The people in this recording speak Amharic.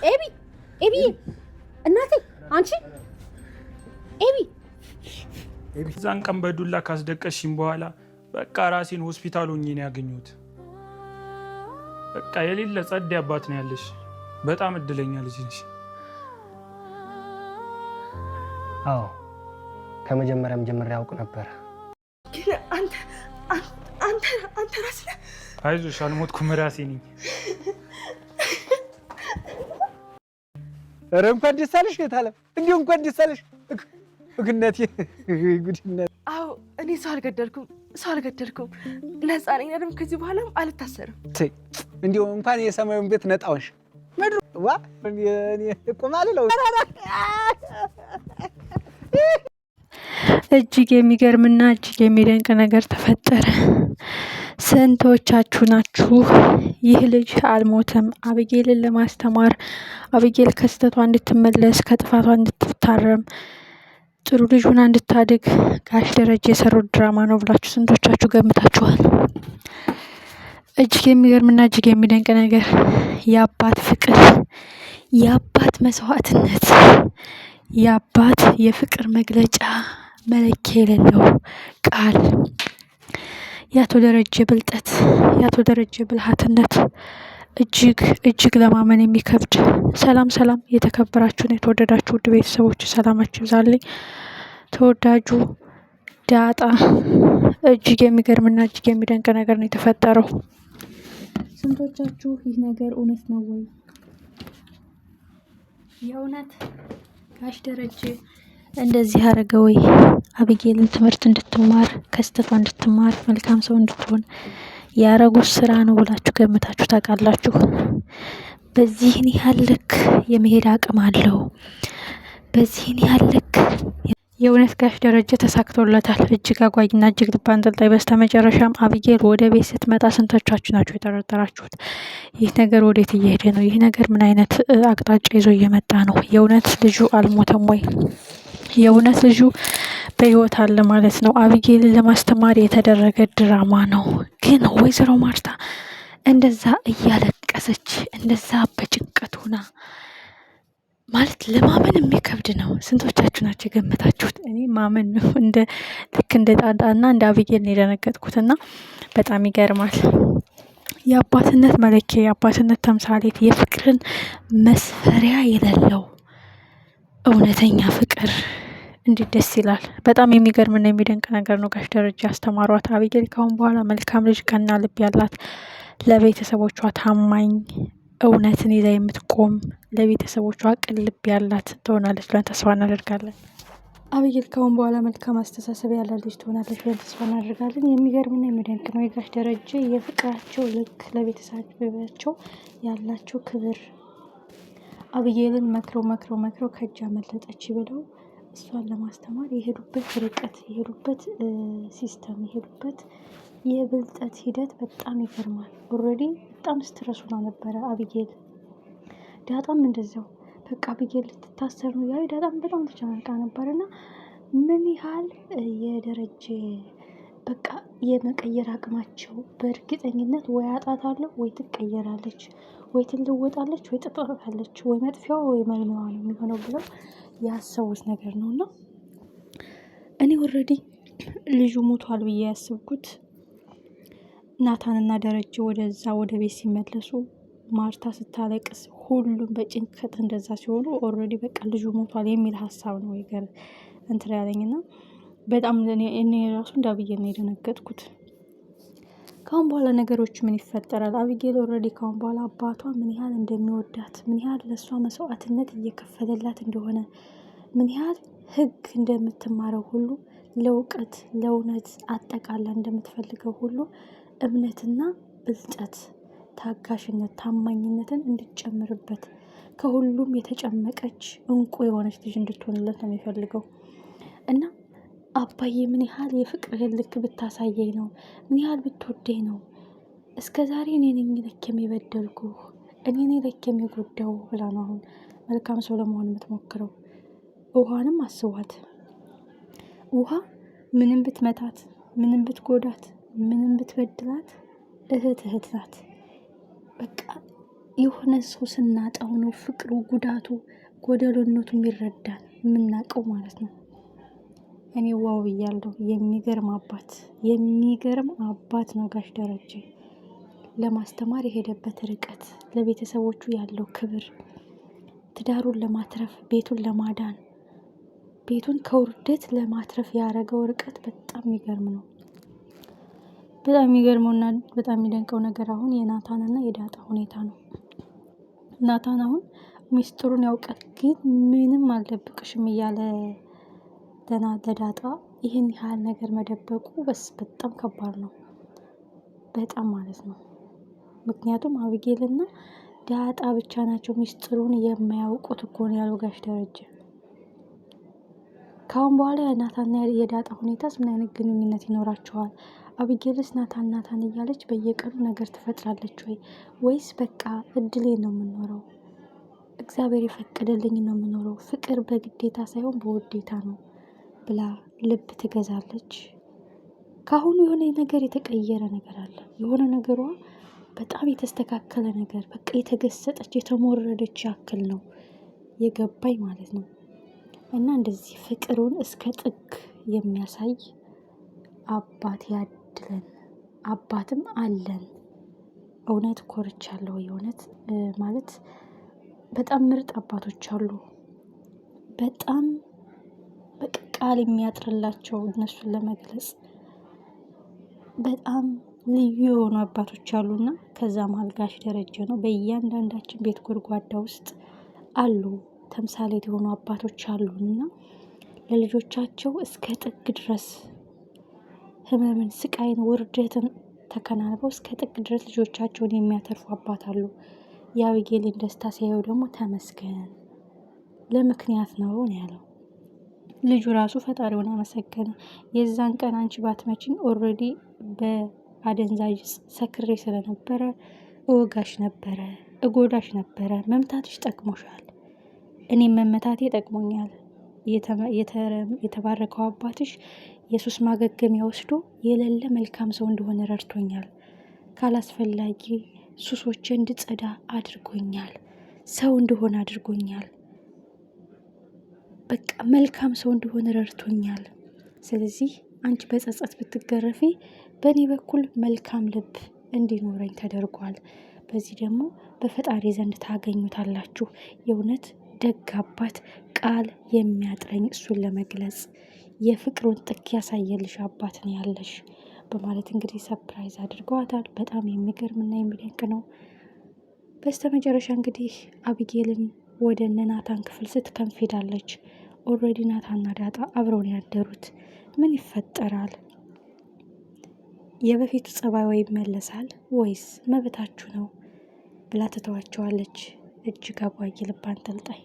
ኤቢ ኤቢ እናቴ አንቺ ኤቢ እዛን ቀን በዱላ ካስደቀሽኝ በኋላ በቃ ራሴን ሆስፒታል ሆኜ ነው ያገኘሁት። በቃ የሌለ ጸድ አባት ነው ያለሽ። በጣም እድለኛ ልጅ ነሽ። አዎ ከመጀመሪያም ጀምሬ ያውቅ ነበር። አንተ ራስህ አይዞሽ፣ አልሞትኩም፣ ራሴ ነኝ። ኧረ እንኳን ደስ አለሽ የታለም እንዴ! እንኳን ደስ አለሽ እግነቴ ጉድነት። አዎ እኔ ሰው አልገደልኩም ነፃ ነኝ። አይደል? ከዚህ በኋላም አልታሰርም። እንዴው እንኳን የሰማዩን ቤት ነጣውሽ ምድሩ ዋ እኔ ቆማለሁ። እጅግ የሚገርምና እጅግ የሚደንቅ ነገር ተፈጠረ። ስንቶቻችሁ ናችሁ ይህ ልጅ አልሞተም አቢጌልን ለማስተማር አቢጌል ከስተቷ እንድትመለስ ከጥፋቷ እንድትታረም ጥሩ ልጅ ሆና እንድታድግ ጋሽ ደረጀ የሰሩት ድራማ ነው ብላችሁ ስንቶቻችሁ ገምታችኋል? እጅግ የሚገርምና እጅግ የሚደንቅ ነገር፣ የአባት ፍቅር፣ የአባት መስዋዕትነት፣ የአባት የፍቅር መግለጫ መለኪያ የሌለው ቃል፣ የአቶ ደረጀ ብልጠት፣ የአቶ ደረጀ ብልሃትነት እጅግ ለማመን የሚከብድ። ሰላም የተከበራችሁን የተወደዳችሁ ውድ ቤተሰቦች ሰላማችሁ ይብዛልኝ። ተወዳጁ ዳጣ እጅግ የሚገርምና እጅግ የሚደንቅ ነገር ነው የተፈጠረው። ስንቶቻችሁ ይህ ነገር እውነት ነው ወይ? የእውነት ጋሽ ደረጀ እንደዚህ አረገ ወይ? አቢጌልን ትምህርት እንድትማር ከስተቷ እንድትማር መልካም ሰው እንድትሆን ያረጉት ስራ ነው ብላችሁ ገምታችሁ ታውቃላችሁ? በዚህን ያህል ልክ የመሄድ አቅም አለው? በዚህን ያህል ልክ የእውነት ጋሽ ደረጀ ተሳክቶለታል። እጅግ አጓጊና እጅግ ልብ አንጠልጣይ። በስተመጨረሻም አቢጌል ወደ ቤት ስትመጣ ስንቶቻችሁ ናችሁ የጠረጠራችሁት? ይህ ነገር ወዴት እየሄደ ነው? ይህ ነገር ምን አይነት አቅጣጫ ይዞ እየመጣ ነው? የእውነት ልጁ አልሞተም ወይ? የእውነት ልጁ በህይወት አለ ማለት ነው? አቢጌልን ለማስተማር የተደረገ ድራማ ነው። ግን ወይዘሮ ማርታ እንደዛ እያለቀሰች እንደዛ በጭንቀት ሆና ማለት ለማመን የሚከብድ ነው። ስንቶቻችሁ ናቸው የገመታችሁት? እኔ ማመን ነው ልክ እንደ ጣጣና እንደ አቢጌል ነው የደነገጥኩትና በጣም ይገርማል። የአባትነት መለኪያ፣ የአባትነት ተምሳሌት፣ የፍቅርን መስፈሪያ የሌለው እውነተኛ ፍቅር እንዴት ደስ ይላል! በጣም የሚገርምና የሚደንቅ ነገር ነው። ጋሽ ደረጃ ያስተማሯት አቢጌል ካሁን በኋላ መልካም ልጅ፣ ቀና ልብ ያላት፣ ለቤተሰቦቿ ታማኝ፣ እውነትን ይዛ የምትቆም፣ ለቤተሰቦቿ ቅን ልብ ያላት ትሆናለች ብለን ተስፋ እናደርጋለን። አቢጌል ካሁን በኋላ መልካም አስተሳሰብ ያላት ልጅ ትሆናለች ብለን ተስፋ እናደርጋለን። የሚገርምና የሚደንቅ ነው የጋሽ ደረጀ የፍቅራቸው ልክ፣ ለቤተሰባቸው ያላቸው ክብር። አቢጌልን መክረው ከእጅ አመለጠች ብለው እሷን ለማስተማር የሄዱበት ርቀት፣ የሄዱበት ሲስተም፣ የሄዱበት የብልጠት ሂደት በጣም ይገርማል። ኦልሬዲ በጣም ስትረሱ ነው ነበረ አቢጌል። ዳጣም እንደዛው በቃ አቢጌል ልትታሰር ነው ያው ዳጣም በጣም ተጨናንቃ ነበርና ምን ያህል የደረጀ በቃ የመቀየር አቅማቸው በእርግጠኝነት ወይ አጣታለሁ ወይ ትቀየራለች፣ ወይ ትለወጣለች፣ ወይ ትጠፋለች፣ ወይ መጥፊያዋ ወይ መልሚያዋ ነው የሚሆነው ብለው ያሰቡት ነገር ነውና እኔ ኦልሬዲ ልጁ ሞቷል ብዬ ያስብኩት ናታንና ደረጀ ወደዛ ወደ ቤት ሲመለሱ ማርታ ስታለቅስ ሁሉም በጭንቀት እንደዛ ሲሆኑ ኦልሬዲ በቃ ልጁ ሞቷል የሚል ሀሳብ ነው ይገር እንትን ያለኝና በጣም እኔ ራሱ እንዳብዬ ነው የደነገጥኩት። ካሁን በኋላ ነገሮች ምን ይፈጠራል? አቢጌል ኦልሬዲ ካሁን በኋላ አባቷ ምን ያህል እንደሚወዳት፣ ምን ያህል ለእሷ መስዋዕትነት እየከፈለላት እንደሆነ፣ ምን ያህል ህግ እንደምትማረው ሁሉ ለእውቀት ለእውነት አጠቃላ እንደምትፈልገው ሁሉ እምነትና ብልጠት፣ ታጋሽነት፣ ታማኝነትን እንድትጨምርበት ከሁሉም የተጨመቀች እንቁ የሆነች ልጅ እንድትሆንለት ነው የሚፈልገው እና አባዬ ምን ያህል የፍቅርህን ልክ ብታሳየኝ ነው? ምን ያህል ብትወደኝ ነው? እስከ ዛሬ እኔ ነኝ ልክ የበደልኩህ፣ እኔ ነኝ ልክ የጎዳው ብላ ነው አሁን መልካም ሰው ለመሆን የምትሞክረው። ውሃንም አስቧት። ውሃ ምንም ብትመታት፣ ምንም ብትጎዳት፣ ምንም ብትበድላት እህት ናት። በቃ የሆነ ሰው ስናጣው ነው ፍቅሩ፣ ጉዳቱ፣ ጎደሎነቱ የሚረዳን የምናውቀው ማለት ነው። እኔ ዋው ብያለሁ። የሚገርም አባት ነው ጋሽ ደረጀ። ለማስተማር የሄደበት ርቀት፣ ለቤተሰቦቹ ያለው ክብር፣ ትዳሩን ለማትረፍ፣ ቤቱን ለማዳን፣ ቤቱን ከውርደት ለማትረፍ ያደረገው ርቀት በጣም የሚገርም ነው። በጣም የሚገርመውና በጣም የሚደንቀው ነገር አሁን የናታንና የዳጣ ሁኔታ ነው። ናታን አሁን ሚስጥሩን ያውቃል፣ ግን ምንም አልደብቅሽም እያለ ለዳጣ ይህን ያህል ነገር መደበቁ በጣም ከባድ ነው። በጣም ማለት ነው። ምክንያቱም አብጌልና ዳጣ ብቻ ናቸው ሚስጥሩን የማያውቁት እኮ ነው ያለው ጋሽ ደረጀ። ካሁን በኋላ የናታንና የዳጣ ሁኔታስ ምን አይነት ግንኙነት ይኖራቸዋል? አብጌልስ ናታን እያለች በየቀኑ ነገር ትፈጥራለች ወይስ በቃ እድሌ ነው የምኖረው፣ እግዚአብሔር የፈቀደልኝ ነው የምኖረው፣ ፍቅር በግዴታ ሳይሆን በውዴታ ነው ብላ ልብ ትገዛለች? ካሁኑ የሆነ ነገር የተቀየረ ነገር አለ። የሆነ ነገሯ በጣም የተስተካከለ ነገር፣ በቃ የተገሰጠች የተሞረደች ያክል ነው የገባኝ ማለት ነው። እና እንደዚህ ፍቅሩን እስከ ጥግ የሚያሳይ አባት ያድለን። አባትም አለን። እውነት ኮርቻለሁ። የእውነት ማለት በጣም ምርጥ አባቶች አሉ። በጣም ቃል የሚያጥርላቸው እነሱን ለመግለጽ በጣም ልዩ የሆኑ አባቶች አሉና ከዛ መሀል ጋሽ ደረጀ ነው። በእያንዳንዳችን ቤት ጎድጓዳ ውስጥ አሉ ተምሳሌት የሆኑ አባቶች አሉና ለልጆቻቸው እስከ ጥግ ድረስ ህመምን፣ ስቃይን፣ ውርደትን ተከናንበው እስከ ጥግ ድረስ ልጆቻቸውን የሚያተርፉ አባት አሉ። የአብጌልን ደስታ ሲያየው ደግሞ ተመስገን ለምክንያት ነው ያለው። ልጁ ራሱ ፈጣሪውን አመሰገነ። የዛን ቀን አንቺ ባትመችኝ ኦልሬዲ በአደንዛዥ ሰክሬ ስለነበረ እወጋሽ ነበረ፣ እጎዳሽ ነበረ። መምታትሽ ጠቅሞሻል፣ እኔም መመታቴ ጠቅሞኛል። የተባረከው አባትሽ የሱስ ማገገሚያ ወስዶ የሌለ መልካም ሰው እንደሆነ ረድቶኛል። ካላስፈላጊ ሱሶች እንድጸዳ አድርጎኛል። ሰው እንደሆነ አድርጎኛል። በቃ መልካም ሰው እንደሆነ ረድቶኛል። ስለዚህ አንቺ በጸጸት ብትገረፊ በእኔ በኩል መልካም ልብ እንዲኖረኝ ተደርጓል። በዚህ ደግሞ በፈጣሪ ዘንድ ታገኙታላችሁ። የእውነት ደግ አባት፣ ቃል የሚያጥረኝ እሱን ለመግለጽ የፍቅሩን ጥግ ያሳየልሽ አባት ነው ያለሽ በማለት እንግዲህ ሰፕራይዝ አድርገዋታል። በጣም የሚገርምና የሚደንቅ ነው። በስተመጨረሻ እንግዲህ አብጌልን ወደ እነ ናታን ክፍል ስትከንፍ ሄዳለች። ኦልሬዲ ናታንና ዳጣ አብረውን ያደሩት ምን ይፈጠራል? የበፊቱ ጸባይ ይመለሳል ወይስ መብታችሁ ነው ብላ ትተዋቸዋለች። እጅግ አጓጊ ልብ አንጠልጣይ